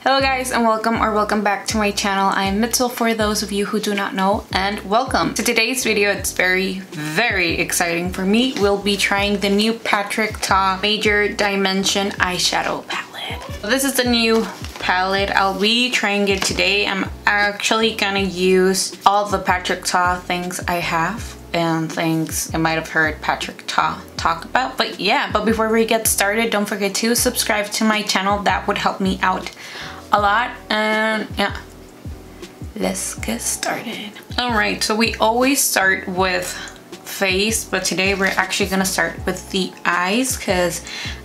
Hello guys and welcome back to my channel. I am Mitzel for those of you who do not know, and welcome to today's video. It's very exciting for me. We'll be trying the new Patrick Ta Major Dimension eyeshadow palette. So this is the new palette. I'll be trying it today. I'm actually gonna use all the Patrick Ta things I have and things I might have heard Patrick Ta talk about. But yeah, but before we get started, don't forget to subscribe to my channel. That would help me out a lot. And yeah, let's get started. All right, so we always start with face, but today we're actually gonna start with the eyes because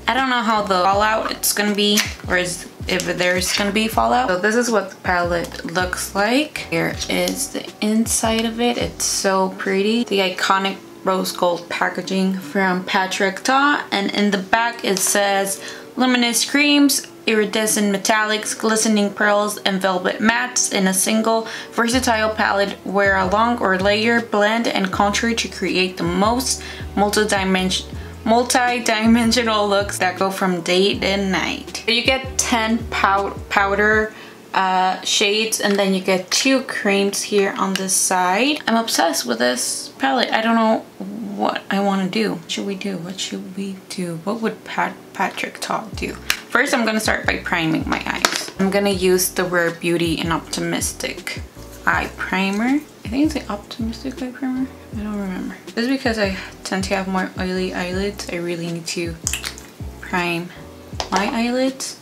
I don't know how the fallout it's gonna be, or if there's gonna be fallout. So this is what the palette looks like. Here is the inside of it. It's so pretty. The iconic rose gold packaging from Patrick Ta, and in the back it says luminous creams, iridescent metallics, glistening pearls, and velvet mattes in a single versatile palette. Wear along or layer, blend, and contour to create the most multi-dimensional looks that go from day to night. You get 10 powder shades, and then you get 2 creams here on this side. I'm obsessed with this palette. I don't know what I want to do. What should we do? What should we do? What would Patrick Ta do? First, I'm gonna start by priming my eyes. I'm gonna use the Rare Beauty and Optimistic eye primer. I think it's the Optimistic eye primer. I don't remember. This is because I tend to have more oily eyelids. I really need to prime my eyelids.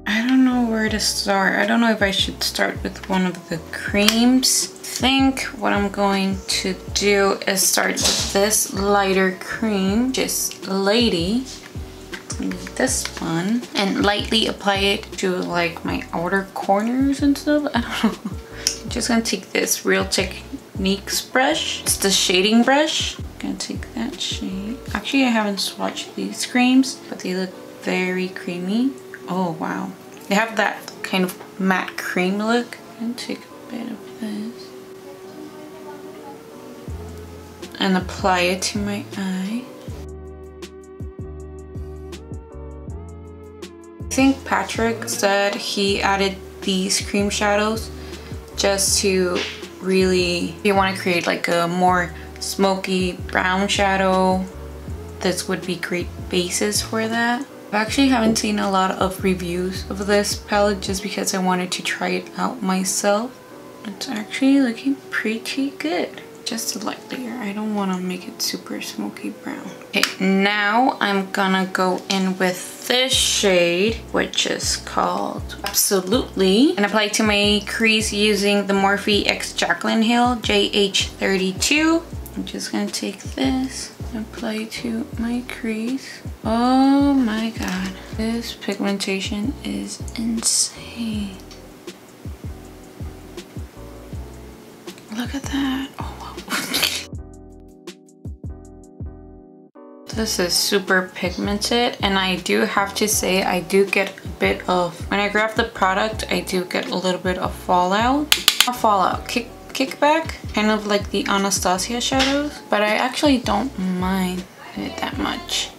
I don't know where to start. I don't know if I should start with one of the creams. I think what I'm going to do is start with this lighter cream, just Lady. This one, and lightly apply it to like my outer corners and stuff. I don't know. I'm just gonna take this Real Techniques brush. It's the shading brush. I'm gonna take that shade. Actually, I haven't swatched these creams, but they look very creamy. Oh wow. They have that kind of matte cream look. I'm gonna take a bit of this and apply it to my eye. I think Patrick said he added these cream shadows just to really, if you want to create like a more smoky brown shadow, this would be great bases for that. I actually haven't seen a lot of reviews of this palette just because I wanted to try it out myself. It's actually looking pretty good. Just a light layer. I don't want to make it super smoky brown. Okay, now I'm gonna go in with this shade, which is called Absolutely, and apply it to my crease using the Morphe X Jaclyn Hill JH32. I'm just gonna take this and apply it to my crease. Oh my god, this pigmentation is insane. Look at that. Oh wow. This is super pigmented, and I do have to say I do get a bit of, when I grab the product, I do get a little bit of fallout. Not fallout, kickback, kind of like the Anastasia shadows, but I actually don't mind it that much.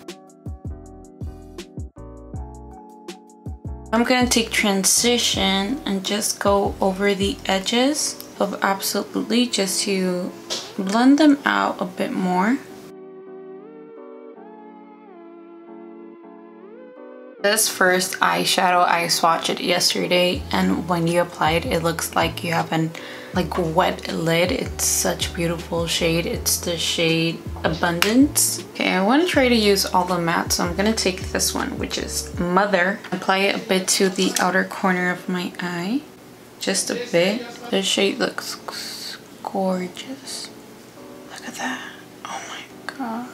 I'm gonna take Transition and just go over the edges of Absolutely just to blend them out a bit more. This first eyeshadow, I swatched it yesterday, and when you apply it, it looks like you have an wet lid. It's such a beautiful shade. It's the shade Abundance. Okay, I want to try to use all the matte, so I'm gonna take this one, which is Mother. Apply it a bit to the outer corner of my eye, just a bit. The shade looks gorgeous. Look at that. Oh my god.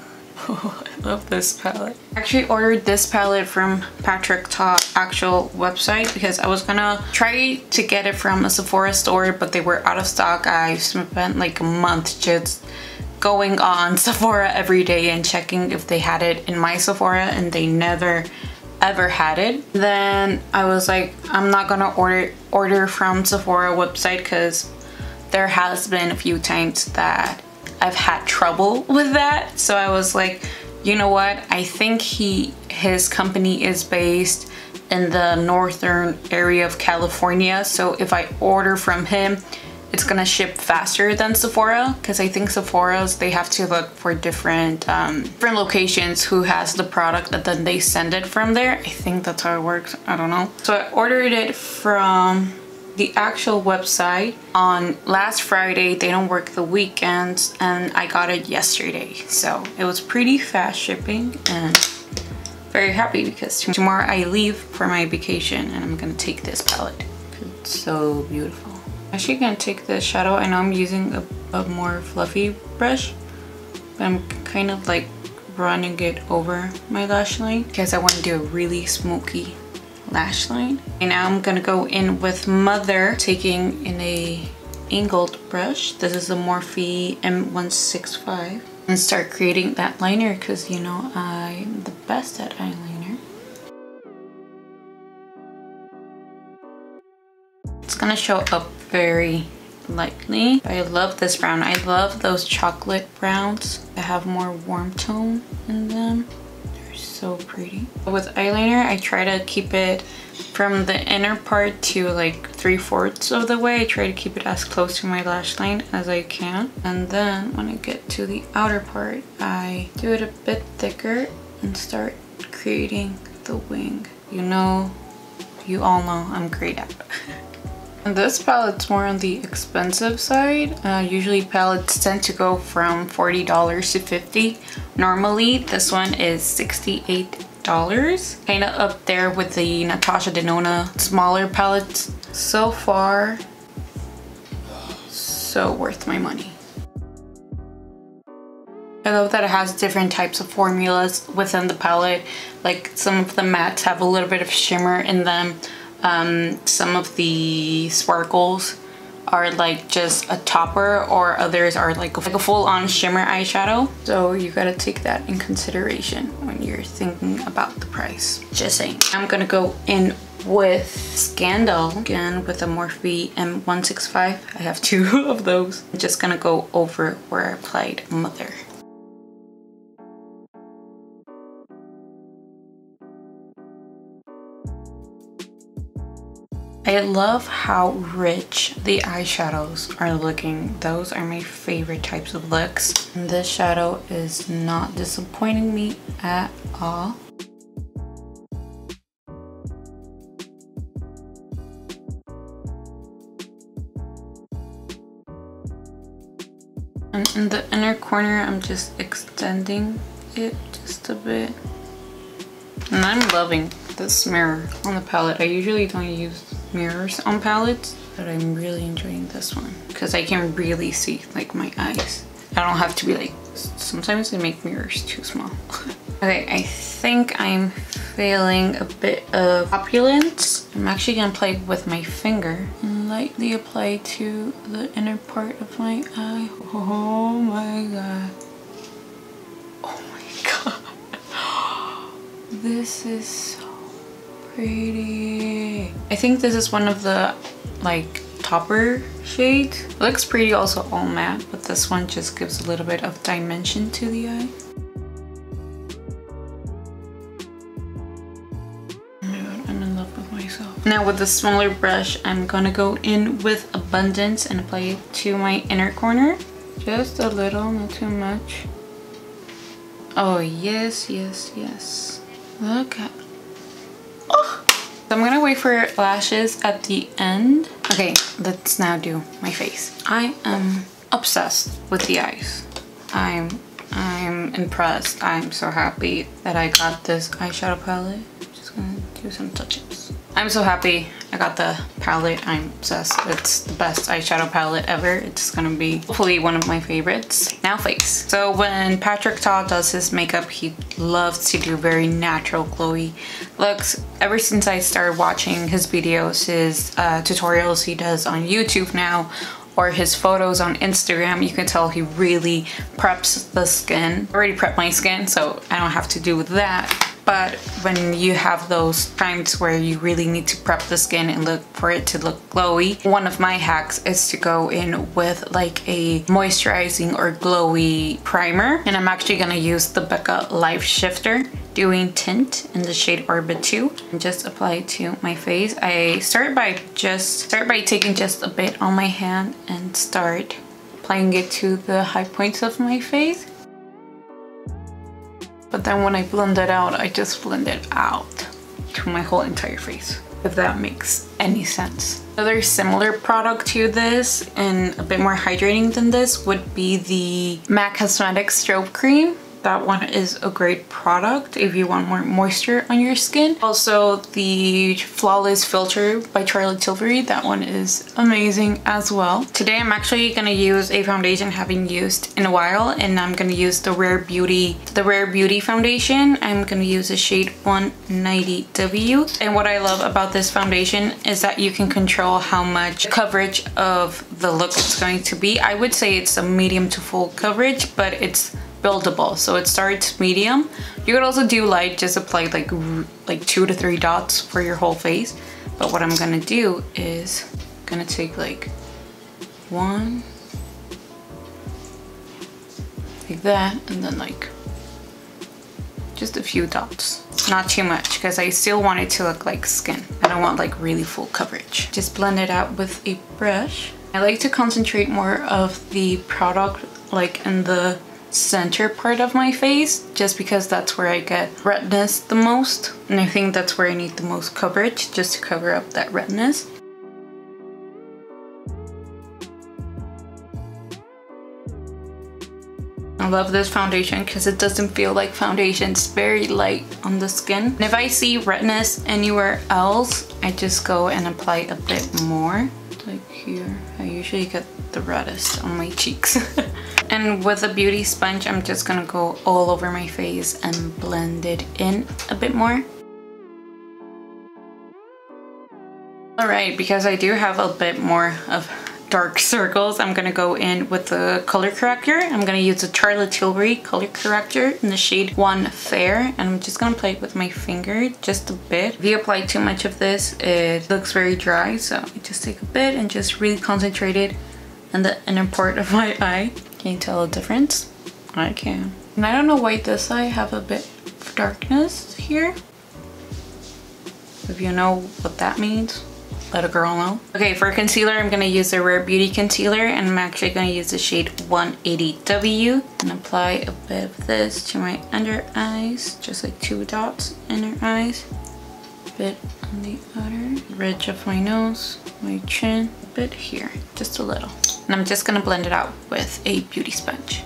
Oh, I love this palette. I actually ordered this palette from Patrick Ta actual website because I was gonna try to get it from a Sephora store, but they were out of stock. I spent like a month just going on Sephora every day and checking if they had it in my Sephora, and they never ever had it. Then I was like, I'm not gonna order from Sephora website because there has been a few times that I've had trouble with that. So I was like, you know what? I think his company is based in the northern area of California. So if I order from him, it's gonna ship faster than Sephora, because I think Sephora's, they have to look for different locations who has the product, and then they send it from there. I think that's how it works. I don't know. So I ordered it from the actual website on last Friday. They don't work the weekends, and I got it yesterday. So it was pretty fast shipping, and very happy because tomorrow I leave for my vacation and I'm gonna take this palette. It's so beautiful. Actually gonna take this shadow. I know I'm using a more fluffy brush, but I'm kind of like running it over my lash line because I want to do a really smoky lash line. And now I'm gonna go in with Mother, taking in a angled brush. This is a Morphe M165, and start creating that liner because you know I'm the best at eyeliner. It's gonna show up very lightly. I love this brown. I love those chocolate browns that have more warm tone in them. They're so pretty. With eyeliner, I try to keep it from the inner part to like 3/4 of the way. I try to keep it as close to my lash line as I can. And then when I get to the outer part, I do it a bit thicker and start creating the wing. You know, you all know I'm great at it. And this palette's more on the expensive side. Usually palettes tend to go from $40 to $50. Normally this one is $68. Kind of up there with the Natasha Denona smaller palettes. So far, so worth my money. I love that it has different types of formulas within the palette. Like some of the mattes have a little bit of shimmer in them. Some of the sparkles are like just a topper, or others are like a full-on shimmer eyeshadow. So you gotta take that in consideration when you're thinking about the price. Just saying. I'm gonna go in with Scandal again with a Morphe M165. I have 2 of those. I'm just gonna go over where I applied Mother. I love how rich the eyeshadows are looking. Those are my favorite types of looks. And this shadow is not disappointing me at all. And in the inner corner, I'm just extending it just a bit. And I'm loving this mirror on the palette. I usually don't use mirrors on palettes, but I'm really enjoying this one because I can really see like my eyes. I don't have to be like, sometimes they make mirrors too small. Okay, I think I'm feeling a bit of opulence. I'm actually gonna play with my finger and lightly apply to the inner part of my eye. Oh my god. Oh my god. This is so pretty. I think this is one of the like topper shades. It looks pretty also all matte, but this one just gives a little bit of dimension to the eye. Oh my god, I'm in love with myself. Now with the smaller brush, I'm gonna go in with Abundance and apply it to my inner corner. Just a little, not too much. Oh yes, yes, yes. Look at, oh! So I'm gonna wait for lashes at the end. Okay, let's now do my face. I am obsessed with the eyes. I'm impressed. I'm so happy that I got this eyeshadow palette. Just gonna do some touch-ups. I'm so happy I got the palette. I'm obsessed. It's the best eyeshadow palette ever. It's gonna be hopefully one of my favorites. Now face. So when Patrick Ta does his makeup, he loves to do very natural glowy looks. Ever since I started watching his videos, his tutorials he does on YouTube now, or his photos on Instagram, you can tell he really preps the skin. I already prepped my skin, so I don't have to do that. But when you have those times where you really need to prep the skin and look for it to look glowy, one of my hacks is to go in with like a moisturizing or glowy primer. And I'm actually gonna use the BECCA Life Shifter doing Tint in the shade Orbit 2 and just apply it to my face. I start by taking just a bit on my hand and start applying it to the high points of my face. But then when I blend it out, I just blend it out to my whole entire face, if that makes any sense. Another similar product to this and a bit more hydrating than this would be the MAC Cosmetics Strobe Cream. That one is a great product if you want more moisture on your skin. Also, the Flawless Filter by Tilbury, that one is amazing as well. Today I'm actually gonna use a foundation I haven't used in a while, and I'm gonna use the Rare Beauty foundation. I'm gonna use the shade 190W. And what I love about this foundation is that you can control how much coverage of the look it's going to be. I would say it's a medium to full coverage, but it's buildable, so it starts medium. You could also do light, just apply like 2 to 3 dots for your whole face. But what I'm gonna do is gonna take like 1 like that, and then like just a few dots, not too much, because I still want it to look like skin. I don't want like really full coverage. Just blend it out with a brush. I like to concentrate more of the product like in the center part of my face, just because that's where I get redness the most, and I think that's where I need the most coverage, just to cover up that redness. I love this foundation because it doesn't feel like foundation. It's very light on the skin. And if I see redness anywhere else, I just go and apply a bit more. Like here, I usually get the reddest on my cheeks. And with a beauty sponge, I'm just gonna go all over my face and blend it in a bit more. Alright, because I do have a bit more of dark circles, I'm gonna go in with the color corrector. I'm gonna use the Tilbury color corrector in the shade 1 Fair, and I'm just gonna apply it with my finger just a bit. If you apply too much of this, it looks very dry, so I just take a bit and just really concentrate it in the inner part of my eye. Can you tell the difference? I can. And I don't know why this eye have a bit of darkness here. If you know what that means, let a girl know. Okay, for concealer, I'm gonna use the Rare Beauty concealer, and I'm actually gonna use the shade 180W and apply a bit of this to my under eyes, just like 2 dots, inner eyes, a bit on the outer ridge of my nose, my chin, a bit here, just a little. And I'm just gonna blend it out with a beauty sponge.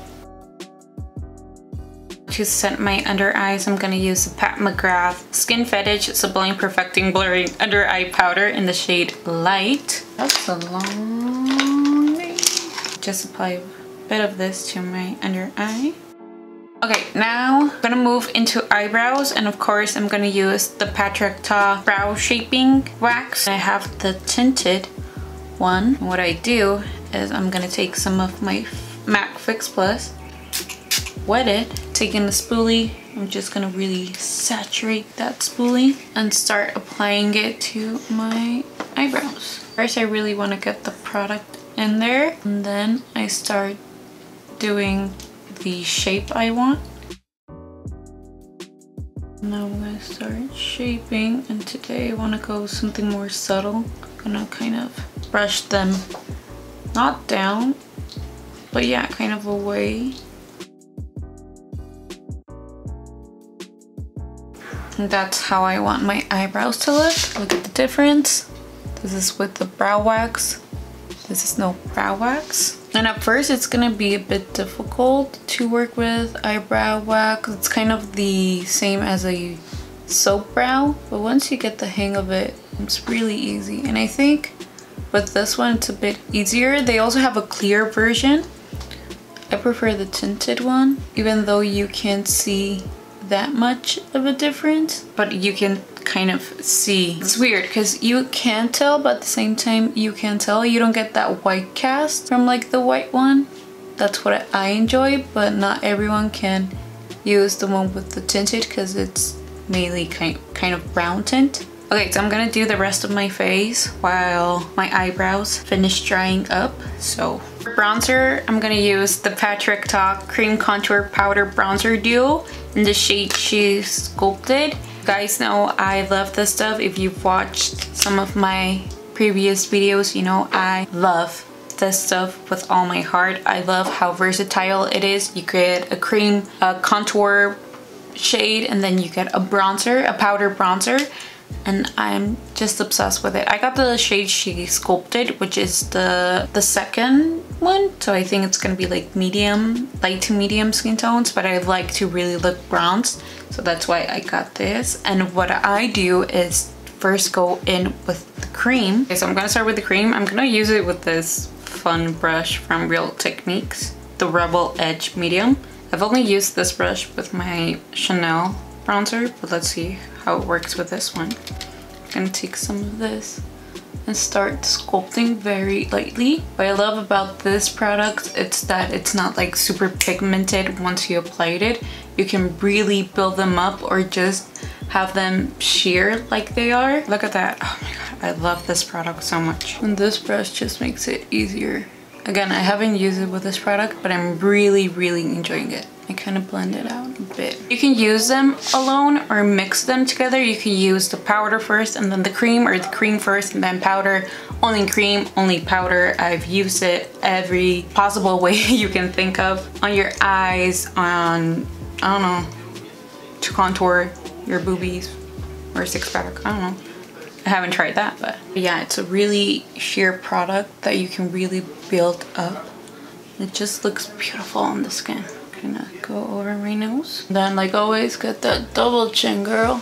To set my under eyes, I'm gonna use the McGRATH Skin Fetish Sublime Perfecting Blurring Under Eye Powder in the shade Light. That's a long name. Just apply a bit of this to my under eye. Okay, now I'm gonna move into eyebrows, and of course I'm gonna use the Patrick Ta Brow Shaping Wax. I have the tinted one. And what I do is I'm gonna take some of my MAC Fix Plus, wet it, taking the spoolie, I'm just gonna really saturate that spoolie and start applying it to my eyebrows. First, I really want to get the product in there, and then I start doing the shape I want. Now I'm gonna start shaping, and today I want to go something more subtle. I'm gonna kind of brush them, not down, but yeah, kind of away. And that's how I want my eyebrows to look. Look at the difference. This is with the brow wax. This is no brow wax. And at first it's gonna be a bit difficult to work with eyebrow wax. It's kind of the same as a soap brow, but once you get the hang of it, it's really easy. And I think with this one, it's a bit easier. They also have a clear version. I prefer the tinted one, even though you can't see that much of a difference, but you can kind of see. It's weird because you can tell, but at the same time you can tell. You don't get that white cast from like the white one. That's what I enjoy, but not everyone can use the one with the tinted because it's mainly kind of brown tint. Okay, so I'm gonna do the rest of my face while my eyebrows finish drying up. So for bronzer, I'm gonna use the Patrick Ta Cream Contour Powder Bronzer Duo in the shade She Sculpted. You guys know I love this stuff. If you've watched some of my previous videos, you know I love this stuff with all my heart. I love how versatile it is. You get a cream contour shade, and then you get a bronzer, a powder bronzer, and I'm just obsessed with it. I got the shade She Sculpted, which is the second one, so I think it's gonna be like medium, light to medium skin tones, but I like to really look bronzed, so that's why I got this. And what I do is first go in with the cream. Okay, so I'm gonna start with the cream. I'm gonna use it with this fun brush from Real Techniques, the Rebel Edge Medium. I've only used this brush with my Chanel bronzer, but let's see how it works with this one. I'm gonna take some of this and start sculpting very lightly. What I love about this product, it's that it's not like super pigmented once you applied it. You can really build them up or just have them sheer like they are. Look at that. Oh my god, I love this product so much. And this brush just makes it easier. Again, I haven't used it with this product, but I'm really enjoying it. I kind of blend it out a bit. You can use them alone or mix them together. You can use the powder first and then the cream, or the cream first and then powder. Only cream, only powder. I've used it every possible way you can think of. On your eyes, on, I don't know, to contour your boobies or six pack, I don't know. I haven't tried that, but yeah, it's a really sheer product that you can really build up. It just looks beautiful on the skin. Gonna go over my nose. Then, like always, get that double chin, girl.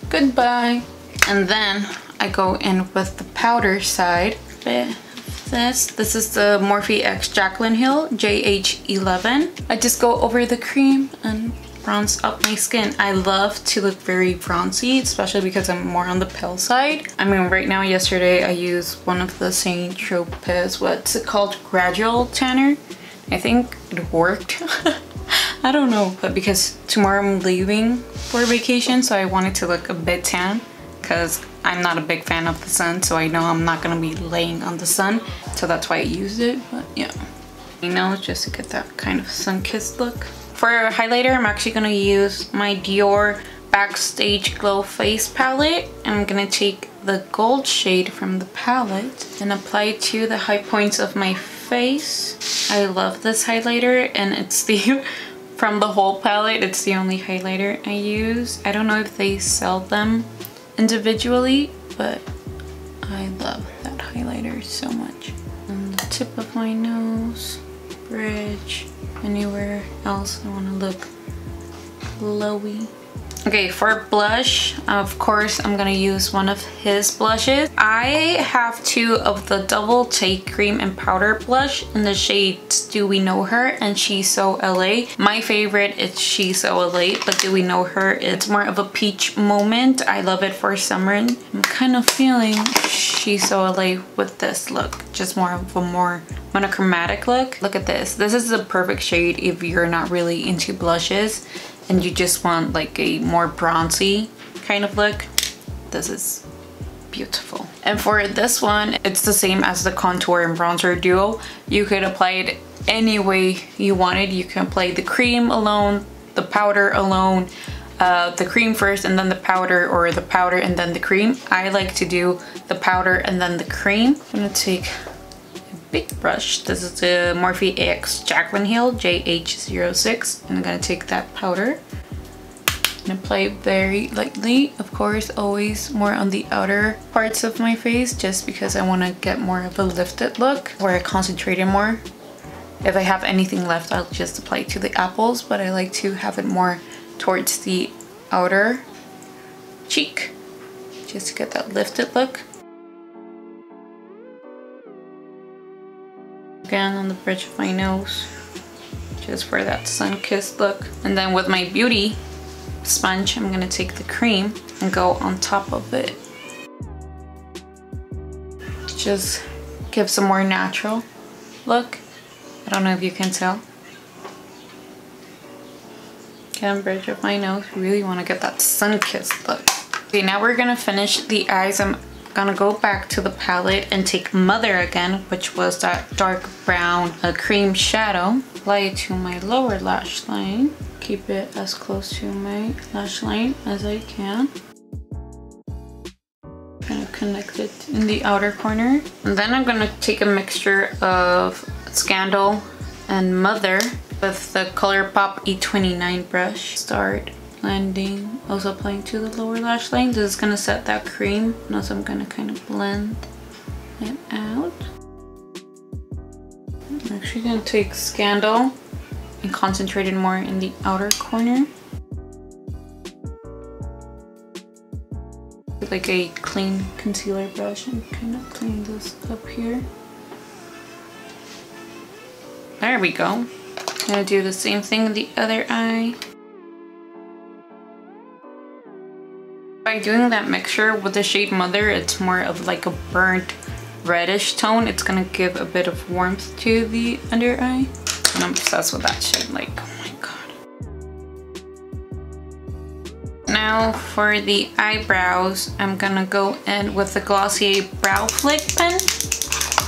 Goodbye. And then I go in with the powder side. This is the Morphe X Jaclyn Hill JH11. I just go over the cream and bronze up my skin. I love to look very bronzy, especially because I'm more on the pale side. I mean, right now, yesterday I used one of the Saint Tropez, what's it called, Gradual Tanner. I think it worked. I don't know, but because tomorrow I'm leaving for vacation, so I wanted to look a bit tan because I'm not a big fan of the sun, so I know I'm not gonna be laying on the sun, so that's why I used it. But yeah, you know, just to get that kind of sun-kissed look. For a highlighter, I'm actually gonna use my Dior Backstage Glow Face Palette, and I'm gonna take the gold shade from the palette and apply it to the high points of my face. I love this highlighter, and it's the from the whole palette, it's the only highlighter I use. I don't know if they sell them individually, but I love that highlighter so much. On the tip of my nose, bridge, anywhere else I want to look glowy. Okay, for blush, of course, I'm gonna use one of his blushes. I have two of the Double Take Cream and Powder blush in the shades Do We Know Her and She's So LA. My favorite is She's So LA, but Do We Know Her, it's more of a peach moment. I love it for summer. I'm kind of feeling She's So LA with this look, just more of a more monochromatic look. Look at this. This is the perfect shade if you're not really into blushes and you just want like a more bronzy kind of look. This is beautiful. And for this one, it's the same as the contour and bronzer duo. You could apply it any way you wanted. You can apply the cream alone, the powder alone, the cream first and then the powder, or the powder and then the cream. I like to do the powder and then the cream. I'm gonna take big brush. This is the Morphe X Jaclyn Hill JH06. I'm gonna take that powder and apply it very lightly. Of course, always more on the outer parts of my face, just because I want to get more of a lifted look where I concentrate it more. If I have anything left, I'll just apply it to the apples, but I like to have it more towards the outer cheek, just to get that lifted look. Again on the bridge of my nose, just for that sun-kissed look. And then with my beauty sponge, I'm gonna take the cream and go on top of it. Just gives a more natural look. I don't know if you can tell. Get a bridge of my nose. Really want to get that sun-kissed look. Okay, now we're gonna finish the eyes. I'm gonna go back to the palette and take Mother again, which was that dark brown cream shadow. Apply it to my lower lash line. Keep it as close to my lash line as I can. Kind of connect it in the outer corner. And then I'm gonna take a mixture of Scandal and Mother with the ColourPop E29 brush. Start blending, also applying to the lower lash line. This is gonna set that cream. Now so I'm gonna kind of blend it out. I'm actually gonna take Scandal and concentrate it more in the outer corner. With like a clean concealer brush and kind of clean this up here. There we go. I'm gonna do the same thing in the other eye. By doing that mixture with the shade Mother, it's more of like a burnt reddish tone. It's gonna give a bit of warmth to the under eye. And I'm obsessed with that shade, like, oh my god. Now for the eyebrows, I'm gonna go in with the Glossier Brow Flick pen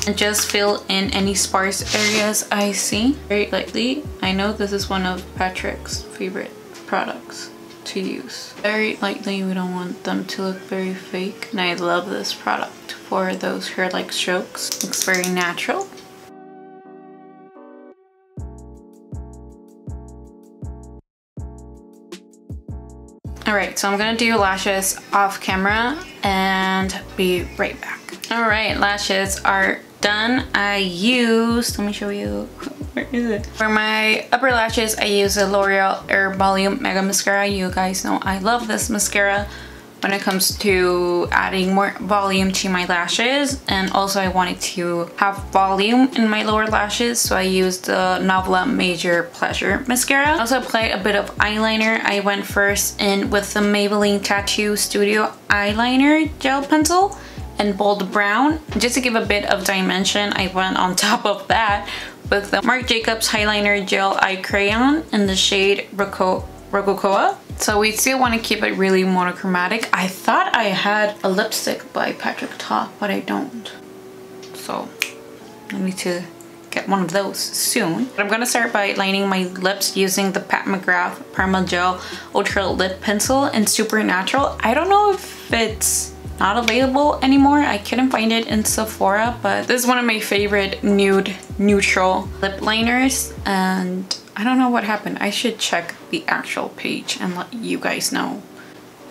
and just fill in any sparse areas I see very lightly. I know this is one of Patrick's favorite products to use. Very lightly, we don't want them to look very fake. And I love this product for those hair-like strokes. Looks very natural. Alright, so I'm gonna do lashes off camera and be right back. Alright, lashes are done. I used, let me show you, where is it? For my upper lashes, I use a L'Oreal Air Volume Mega Mascara. You guys know I love this mascara when it comes to adding more volume to my lashes, and also I wanted to have volume in my lower lashes, so I used the Novela Major Pleasure Mascara. I also applied a bit of eyeliner. I went first in with the Maybelline Tattoo Studio Eyeliner Gel Pencil and Bold Brown. Just to give a bit of dimension, I went on top of that with the Marc Jacobs Highliner Gel Eye Crayon in the shade Rococoa. So we still want to keep it really monochromatic. I thought I had a lipstick by Patrick Ta, but I don't. So I need to get one of those soon. But I'm gonna start by lining my lips using the Pat McGrath Parma Gel Ultra Lip Pencil in Supernatural. I don't know if it's not available anymore. I couldn't find it in Sephora, but this is one of my favorite nude neutral lip liners, and I don't know what happened. I should check the actual page and let you guys know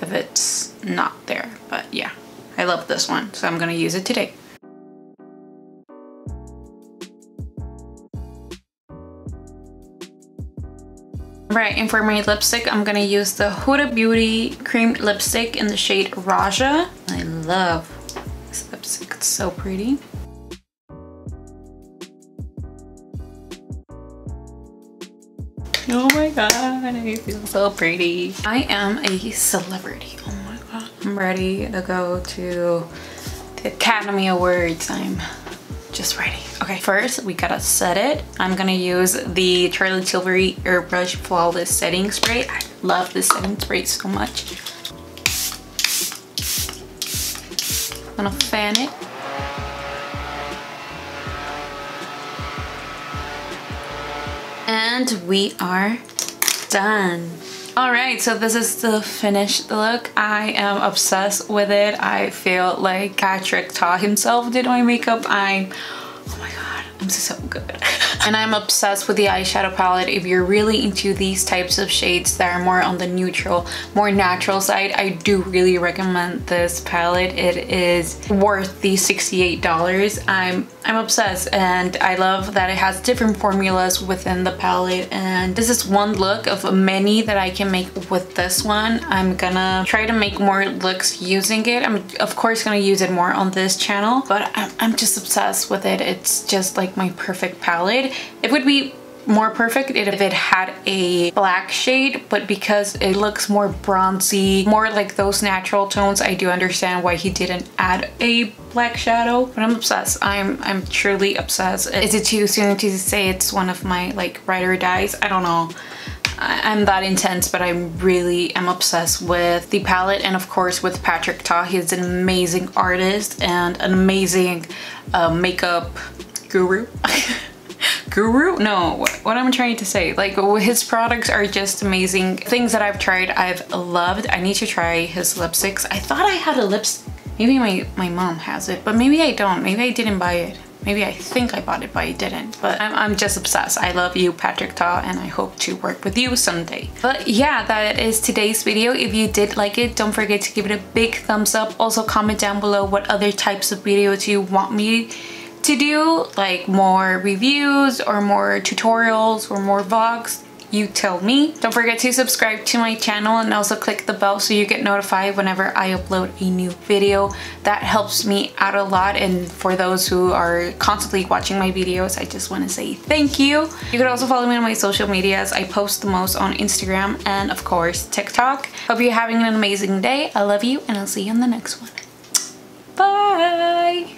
if it's not there. But yeah, I love this one, so I'm gonna use it today. Right, and for my lipstick, I'm gonna use the Huda Beauty Cream Lipstick in the shade Raja. I love this lipstick, it's so pretty. Oh my god, I feel so pretty. I am a celebrity, oh my god. I'm ready to go to the Academy Awards. I'm just ready. Okay, first we gotta set it. I'm gonna use the Charlotte Tilbury Airbrush Flawless Setting Spray. I love this setting spray so much. I'm gonna fan it. And we are done. All right, so this is the finished look. I am obsessed with it. I feel like Patrick Ta himself did my makeup. Oh my god, I'm so good. And I'm obsessed with the eyeshadow palette. If you're really into these types of shades that are more on the neutral, more natural side, I do really recommend this palette. It is worth the $68. I'm obsessed, and I love that it has different formulas within the palette, and this is one look of many that I can make with this one. I'm gonna try to make more looks using it. I'm of course gonna use it more on this channel, but I'm just obsessed with it. It's just like my perfect palette. It would be more perfect if it had a black shade, but because it looks more bronzy, more like those natural tones, I do understand why he didn't add a black shadow. But I'm obsessed. I'm truly obsessed. Is it too soon to say it's one of my like ride or dies? I don't know. I'm that intense, but I really am obsessed with the palette, and of course with Patrick Ta. He's an amazing artist and an amazing makeup guru. Guru? No, what I'm trying to say, like his products are just amazing. Things that I've tried, I've loved. I need to try his lipsticks. I thought I had a lipstick. Maybe my mom has it, but maybe I don't. Maybe I didn't buy it. Maybe I think I bought it, but I didn't. But I'm just obsessed. I love you, Patrick Ta, and I hope to work with you someday. But yeah, that is today's video. If you did like it, don't forget to give it a big thumbs up. Also comment down below what other types of videos you want me to do, like more reviews or more tutorials or more vlogs. You tell me. Don't forget to subscribe to my channel and also click the bell so you get notified whenever I upload a new video. That helps me out a lot, and for those who are constantly watching my videos, I just want to say thank you. You could also follow me on my social medias. I post the most on Instagram and of course TikTok. Hope you're having an amazing day. I love you, and I'll see you in the next one. Bye!